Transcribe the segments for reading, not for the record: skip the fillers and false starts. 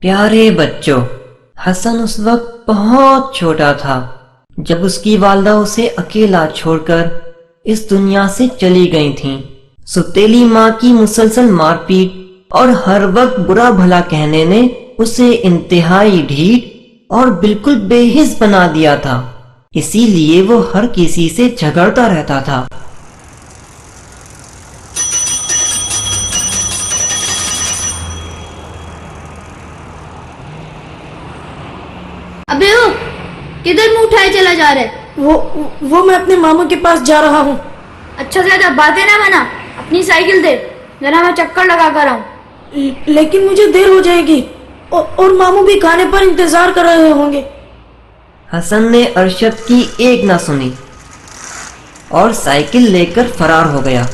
پیارے بچوں، حسن اس وقت بہت چھوٹا تھا جب اس کی والدہ اسے اکیلا چھوڑ کر اس دنیا سے چلی گئی تھیں۔ ستیلی ماں کی مسلسل مار پیٹ اور ہر وقت برا بھلا کہنے نے اسے انتہائی ڈھیٹ اور بالکل بے حس بنا دیا تھا، اسی لیے وہ ہر کسی سے جھگڑتا رہتا تھا۔ ابے او، کدھر منہ اٹھائے چلا جا رہے؟ وہ میں اپنے ماموں کے پاس جا رہا ہوں۔ اچھا زیادہ باتیں نہ بنا، اپنی سائیکل دے، ذرا میں چکر لگا کر آؤں۔ لیکن مجھے دیر ہو جائے گی اور ماموں بھی کھانے پر انتظار کر رہے ہوں گے۔ حسن نے ارشد کی ایک نہ سنی اور سائیکل لے کر فرار ہو گیا،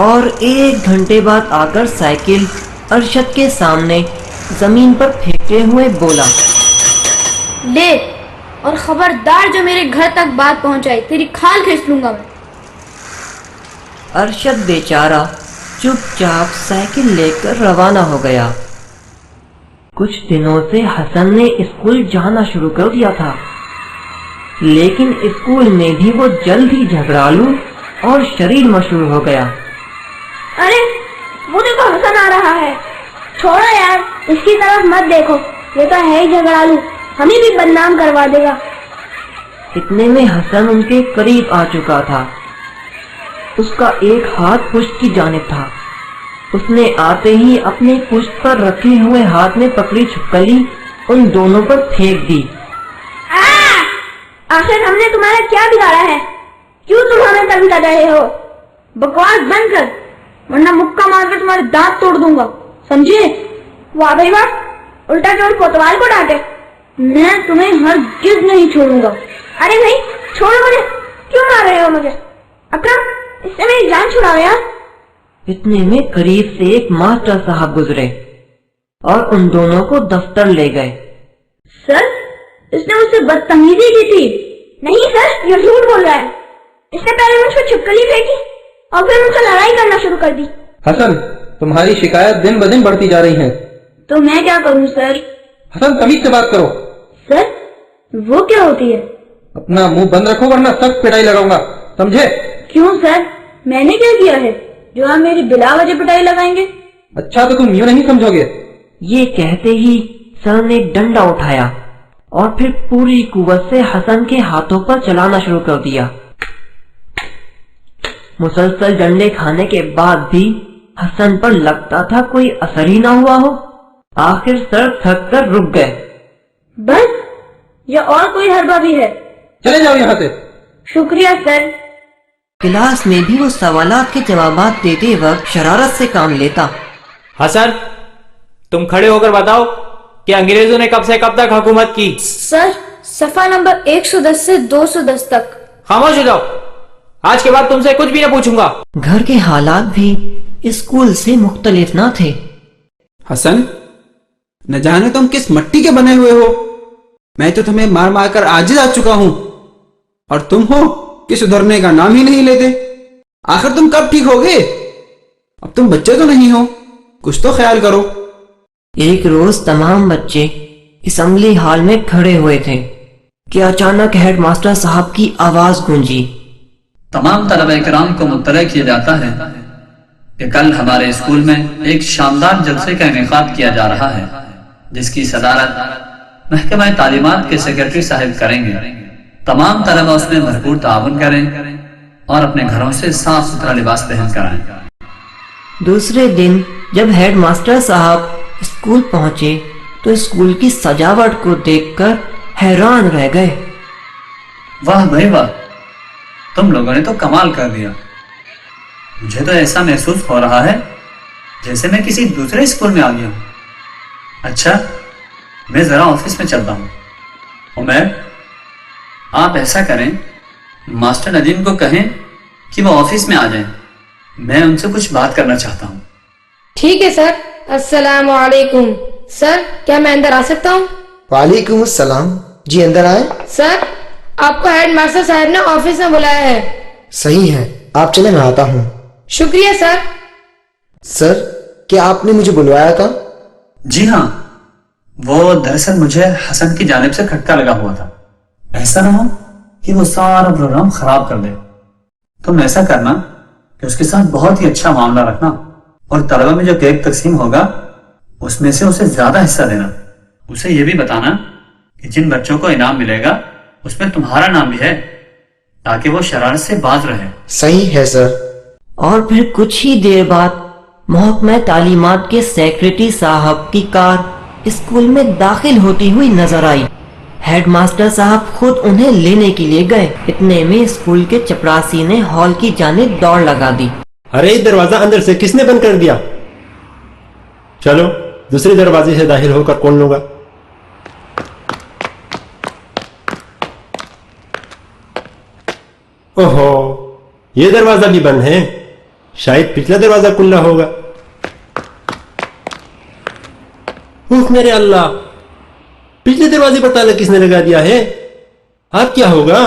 اور 1 گھنٹے بعد آ کر سائیکل ارشد کے سامنے زمین پر پھینکتے ہوئے بولا، لے، اور خبردار جو میرے گھر تک بات پہنچائی تیری کھال کھینچ لوں گا میں۔ ارشد بیچارہ چپ چاپ سائیکل لے کر روانہ ہو گیا۔ کچھ دنوں سے حسن نے اسکول جانا شروع کر دیا تھا، لیکن اسکول میں بھی وہ جلد ہی جھگڑالو اور شریر مشہور ہو گیا۔ ارے وہ دیکھو حسن آ رہا ہے، چھوڑو یار، اس کی طرف مت دیکھو، یہ تو ہے ہی جھگڑالو، ہمیں بھی بدنام کروا دے گا۔ اتنے میں حسن ان کے قریب آ چکا تھا۔ اس کا ایک ہاتھ پشت کی جانب تھا۔ اس نے آتے ہی اپنے پشت پر رکھے ہوئے ہاتھ میں پکڑی چھپکلی ان دونوں پر پھینک دی۔ آخر ہم نے تمہارا کیا بگاڑا ہے؟ کیوں تم ہمیں تنگ کر رہے ہو؟ بکواس بند کر، ورنہ مکہ مار کر تمہارے دانت توڑ دوں گا، سمجھے؟ واہ بھائی واہ، الٹا چور کوتوال کو ڈانٹے۔ میں تمہیں ہرگز نہیں چھوڑوں گا۔ ارے بھائی چھوڑو مجھے، کیوں مار رہے ہو مجھے؟ اکرم، اس سے میری جان چھڑاؤ یار۔ اتنے میں قریب سے ایک ماسٹر صاحب گزرے اور ان دونوں کو دفتر لے گئے۔ سر، اس نے مجھ سے بدتمیزی کی تھی۔ نہیں سر، یہ جھوٹ بول رہا ہے، اس نے پہلے مجھ کو چھپکلی پھینکی اور پھر مجھ سے لڑائی کرنا شروع کر دی۔ حسن، تمہاری شکایت دن بدن بڑھتی جا رہی ہے۔ تو میں کیا کروں سر؟ حسن، تمیز سے بات کرو۔ سر، وہ کیا ہوتی ہے؟ اپنا منہ بند رکھو ورنہ سخت پٹائی لگاؤں گا، سمجھے؟ کیوں سر، میں نے کیا کیا ہے جو آپ میری بلا وجہ پٹائی لگائیں گے؟ اچھا تو تم یوں نہیں سمجھو گے۔ یہ کہتے ہی سر نے ڈنڈا اٹھایا اور پھر پوری قوت سے حسن کے ہاتھوں پر چلانا شروع کر دیا۔ مسلسل ڈنڈے کھانے کے بعد بھی حسن پر لگتا تھا کوئی اثر ہی نہ ہوا ہو۔ آخر سر تھک کر رک گئے۔ بس، یا اور کوئی حربہ بھی ہے؟ چلے جاؤ یہاں سے۔ شکریہ سر۔ کلاس میں بھی وہ سوالات کے جوابات دیتے وقت شرارت سے کام لیتا۔ حسن، تم کھڑے ہو کر بتاؤ کہ انگریزوں نے کب سے کب تک حکومت کی؟ سر، صفحہ نمبر 110 سے 210 تک۔ خاموش ہو جاؤ، آج کے بعد تم سے کچھ بھی نہ پوچھوں گا۔ گھر کے حالات بھی اسکول سے مختلف نہ تھے۔ حسن، نہ جانے تم کس مٹی کے بنے ہوئے ہو، میں تو تمہیں مار مار کر عاجز آ چکا ہوں، اور تم ہو کہ سدھرنے کا نام ہی نہیں لیتے۔ آخر تم کب ٹھیک ہوگے؟ اب تم بچے تو نہیں ہو، کچھ تو خیال کرو۔ ایک روز تمام بچے اسمبلی ہال میں کھڑے ہوئے تھے کہ اچانک ہیڈ ماسٹر صاحب کی آواز گونجی۔ تمام طلبہ کرام کو مطلع کیا جاتا ہے کہ کل ہمارے اسکول میں ایک شاندار جلسے کا انعقاد کیا جا رہا ہے، جس کی صدارت محکمہ تعلیمات کے سیکرٹری صاحب کریں گے۔ تمام طلبہ اس میں بھرپور تعاون کریں اور اپنے گھروں سے صاف ستھرا لباس پہن کر آئیں۔ دوسرے دن جب ہیڈ ماسٹر صاحب اسکول پہنچے تو اسکول کی سجاوٹ کو دیکھ کر حیران رہ گئے۔ واہ بھائی واہ، تم لوگوں نے تو کمال کر دیا۔ مجھے تو ایسا محسوس ہو رہا ہے جیسے میں کسی دوسرے اسکول میں آ گیا ہوں۔ اچھا، میں ذرا آفس میں چلتا ہوں۔ عمیر، آپ ایسا کریں، ماسٹر ندیم کو کہیں کہ وہ آفس میں آ جائیں، میں ان سے کچھ بات کرنا چاہتا ہوں۔ ٹھیک ہے سر۔ السلام علیکم سر، کیا میں اندر آ سکتا ہوں؟ وعلیکم السلام، جی اندر آئیں۔ سر، آپ کو ہیڈ ماسٹر صاحب نے آفس میں بلایا ہے۔ صحیح ہے، آپ چلیں میں آتا ہوں۔ شکریہ سر۔ سر، کیا آپ نے مجھے بلوایا تھا؟ جی ہاں، وہ دراصل مجھے حسن کی جانب سے کھٹکا لگا ہوا تھا. ایسا نہ ہو کہ وہ سارا پروگرام خراب کر دے. تم ایسا کرنا کہ اس کے ساتھ بہت ہی اچھا معاملہ رکھنا, اور طلبہ میں جو کیک تقسیم ہوگا اس میں سے اسے زیادہ حصہ دینا. اسے یہ بھی بتانا کہ جن بچوں کو انعام ملے گا اس میں تمہارا نام بھی ہے, تاکہ وہ شرارت سے باز رہے. صحیح ہے سر. اور پھر کچھ ہی دیر بعد محکمہ تعلیمات کے سیکریٹری صاحب کی کار اسکول میں داخل ہوتی ہوئی نظر آئی. ہیڈ ماسٹر صاحب خود انہیں لینے کے لیے گئے. اتنے میں اسکول کے چپراسی نے ہال کی جانب دوڑ لگا دی. ارے دروازہ اندر سے کس نے بند کر دیا؟ چلو دوسرے دروازے سے داخل ہو کر کون لوں گا. اوہو, یہ دروازہ بھی بند ہے. شاید پچھلا دروازہ کھلا ہوگا. اوہ میرے اللہ, پچھلے دروازے پر تالا کس نے لگا دیا ہے؟ اب کیا ہوگا؟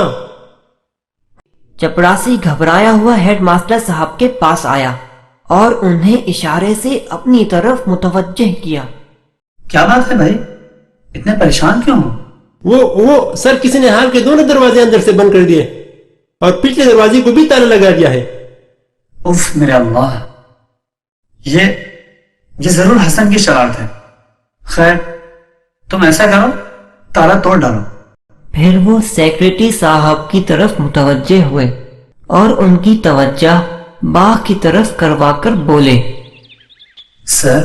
چپراسی گھبرایا ہوا ہیڈ ماسٹر صاحب کے پاس آیا اور انہیں اشارے سے اپنی طرف متوجہ کیا. کیا بات ہے بھائی, اتنے پریشان کیوں ہو؟ وہ سر, کسی نے حال کے دونوں دروازے اندر سے بند کر دیے اور پچھلے دروازے کو بھی تالا لگا دیا ہے. اف میرے اللہ, یہ ضرور حسن کی شرارت ہے. خیر تم ایسا کرو, تالا توڑ ڈالو. پھر وہ سیکریٹری صاحب کی طرف متوجہ ہوئے اور ان کی توجہ باغ کی طرف کروا کر بولے, سر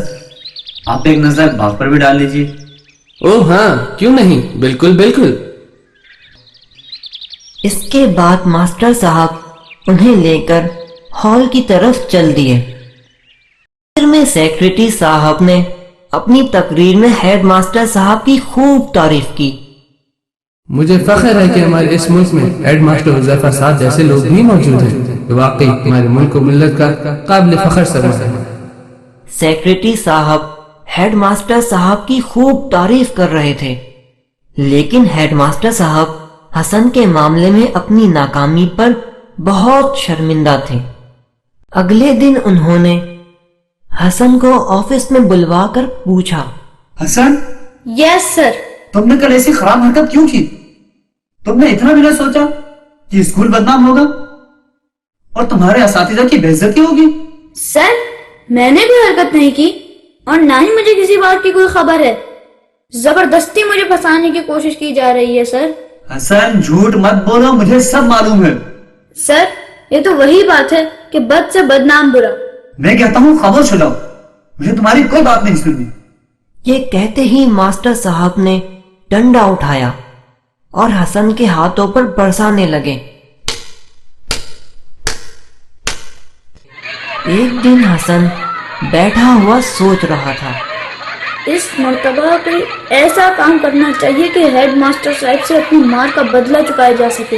آپ ایک نظر باغ پر بھی ڈال لیجیے. اوہ ہاں, کیوں نہیں, بالکل بالکل. اس کے بعد ماسٹر صاحب انہیں لے کر ہال کی طرف چل دیے. پھر میں سیکریٹری صاحب نے اپنی تقریر میں ہیڈ ماسٹر صاحب کی خوب تعریف کی. مجھے فخر ہے کہ ہمارے اس ملک میں ہیڈ ماسٹر حذیفہ صاحب جیسے لوگ بھی موجود ہیں. واقعی ہمارے ملک و ملت کا قابل فخر سرمایہ ہے. سیکریٹری صاحب ہیڈ ماسٹر صاحب کی خوب تعریف کر رہے تھے, لیکن ہیڈ ماسٹر صاحب حسن کے معاملے میں اپنی ناکامی پر بہت شرمندہ تھے. اگلے دن انہوں نے حسن کو آفس میں بلوا کر پوچھا, حسن, یس سر. تم نے کل ایسی خراب حرکت کیوں کی؟ تم نے اتنا بھی نہ سوچا کہ اسکول بدنام ہوگا اور تمہارے اساتذہ کی بے عزتی ہوگی؟ سر میں نے بھی حرکت نہیں کی اور نہ ہی مجھے کسی بات کی کوئی خبر ہے. زبردستی مجھے پھنسانے کی کوشش کی جا رہی ہے سر. حسن جھوٹ مت بولو, مجھے سب معلوم ہے. سر یہ تو وہی بات ہے کہ بد سے بدنام برا. میں کہتا ہوں خاموش ہو جاؤ, مجھے تمہاری کوئی بات نہیں سننی. یہ کہتے ہی ماسٹر صاحب نے ڈنڈا اٹھایا اور حسن کے ہاتھوں پر برسانے لگے. ایک دن حسن بیٹھا ہوا سوچ رہا تھا, اس مرتبہ کوئی ایسا کام کرنا چاہیے کہ ہیڈ ماسٹر صاحب سے اپنی مار کا بدلہ چکایا جا سکے.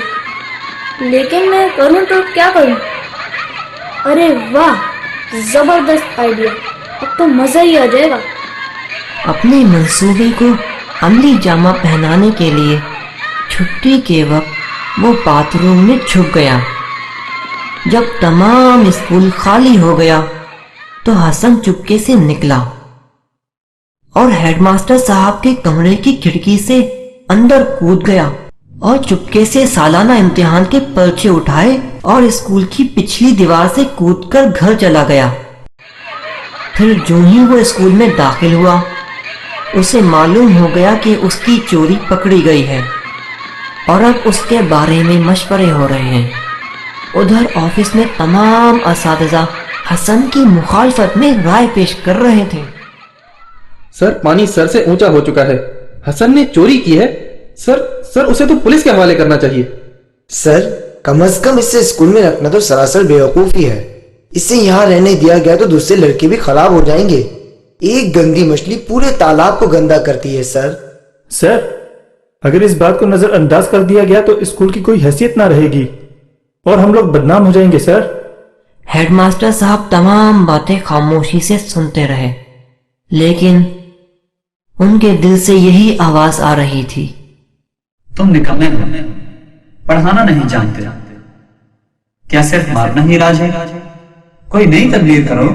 لیکن میں کروں تو کیا کروں؟ ارے واہ, زبردست آئیڈیا, اب تو مزہ ہی آ جائے گا. اپنے منصوبے کو عملی جامہ پہنانے کے لیے چھٹی کے وقت وہ باتھ روم میں چھپ گیا. جب تمام اسکول خالی ہو گیا تو حسن چپکے سے نکلا اور ہیڈ ماسٹر صاحب کے کمرے کی کھڑکی سے اندر کود گیا اور چپکے سے سالانہ امتحان کے پرچے اٹھائے اور اسکول کی پچھلی دیوار سے کود کر گھر چلا گیا. پھر جو ہی وہ اسکول میں داخل ہوا اسے معلوم ہو گیا کہ اس کی چوری پکڑی گئی ہے اور اب اس کے بارے میں مشورے ہو رہے ہیں. ادھر آفس میں تمام اساتذہ حسن کی مخالفت میں رائے پیش کر رہے تھے. سر پانی سر سے اونچا ہو چکا ہے, حسن نے چوری کی ہے. سر اسے تو پولیس کے حوالے کرنا چاہیے. سر کم از کم اسے اسکول میں رکھنا تو سراسر بیوقوفی ہے. اسے یہاں رہنے دیا گیا تو دوسرے لڑکے بھی خراب ہو جائیں گے. ایک گندی مچھلی پورے تالاب کو گندا کرتی ہے. سر اگر اس بات کو نظر انداز کر دیا گیا تو اسکول کی کوئی حیثیت نہ رہے گی اور ہم لوگ بدنام ہو جائیں گے. سر ہیڈ ماسٹر صاحب تمام باتیں خاموشی سے سنتے رہے, لیکن ان کے دل سے یہی آواز آ رہی تھی, تم نکمے ہو, پڑھانا نہیں جانتے. کیا صرف مارنا ہی علاج ہے؟ کوئی نئی تبدیل کرو.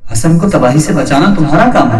حسن کو تباہی سے بچانا تمہارا کام ہے.